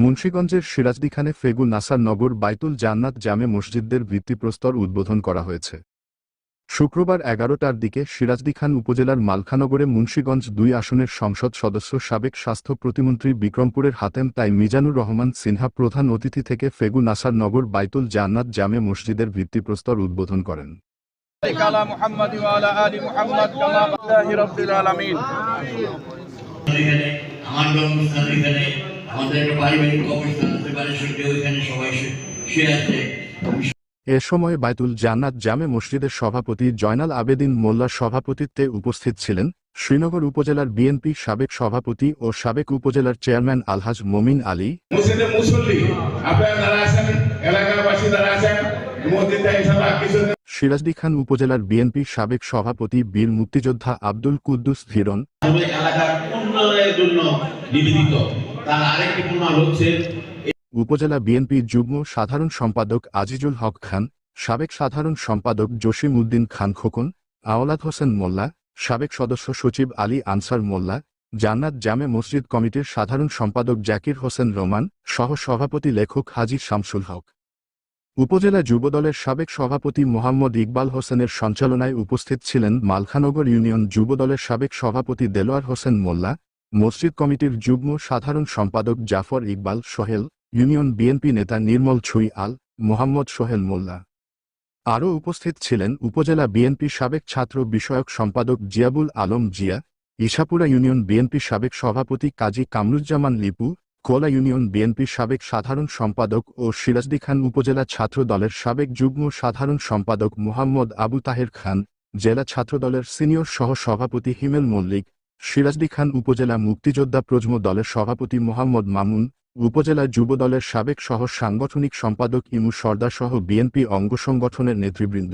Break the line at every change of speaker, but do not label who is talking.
মুন্সিগঞ্জের সিরাজদিখানে ফেগু নাসার নগর বাইতুল জান্নাত জামে মসজিদের ভিত্তিপ্রস্তর উদ্বোধন করা হয়েছে। শুক্রবার 11টার দিকে সিরাজদিখান উপজেলার মালখানগরে মুন্সিগঞ্জ ২ আসনের সংসদ সদস্য সাবেক স্বাস্থ্য প্রতিমন্ত্রী বিক্রমপুরের হাতেম তাই মিজানুর রহমান সিনহা প্রধান অতিথি থেকে ফেগু নাসার নগর বাইতুল জান্নাত জামে মসজিদের ভিত্তিপ্রস্তর উদ্বোধন করেন। এ সময় বাইতুল জান্নাত জামে মসজিদের সভাপতি জয়নাল আবেদিন মোল্লার সভাপতিত্বে উপস্থিত ছিলেন শ্রীনগর উপজেলার বিএনপি সাবেক সভাপতি ও সাবেক উপজেলার চেয়ারম্যান আলহাজ মমিন আলী, সিরাজদিখান উপজেলার বিএনপি সাবেক সভাপতি বীর মুক্তিযোদ্ধা আব্দুল কুদ্দুস হিরণ, উপজেলা বিএনপি যুগ্ম সাধারণ সম্পাদক আজিজুল হক খান, সাবেক সাধারণ সম্পাদক জসিম উদ্দিন খান খোকন, আওলাদ হোসেন মোল্লা, সাবেক সদস্য সচিব আলী আনসার মোল্লা, জান্নাত জামে মসজিদ কমিটির সাধারণ সম্পাদক জাকির হোসেন রোমান, সহ সভাপতি লেখক হাজী শামসুল হক। উপজেলা যুবদলের সাবেক সভাপতি মোহাম্মদ ইকবাল হোসেনের সঞ্চালনায় উপস্থিত ছিলেন মালখানগর ইউনিয়ন যুবদলের সাবেক সভাপতি দেলোয়ার হোসেন মোল্লা, মসজিদ কমিটির যুগ্ম সাধারণ সম্পাদক জাফর ইকবাল সোহেল, ইউনিয়ন বিএনপি নেতা নির্মল ছুই আল, মোহাম্মদ সোহেল মোল্লা। আরও উপস্থিত ছিলেন উপজেলা বিএনপি সাবেক ছাত্র বিষয়ক সম্পাদক জিয়াবুল আলম জিয়া, ইসাপুরা ইউনিয়ন বিএনপি সাবেক সভাপতি কাজী কামরুজ্জামান লিপু, কোলা ইউনিয়ন বিএনপি সাবেক সাধারণ সম্পাদক ও সিরাজদিখান উপজেলা ছাত্র দলের সাবেক যুগ্ম সাধারণ সম্পাদক মোহাম্মদ আবু তাহের খান, জেলা ছাত্রদলের সিনিয়র সহ সভাপতি হিমেল মল্লিক, সিরাজদিখান উপজেলা মুক্তিযোদ্ধা প্রজম দলের সভাপতি মোহাম্মদ মামুন, উপজেলা যুবদলের সাবেক সহ সাংগঠনিক সম্পাদক ইমু সর্দার সহ বিএনপি অঙ্গ সংগঠনের নেতৃবৃন্দ।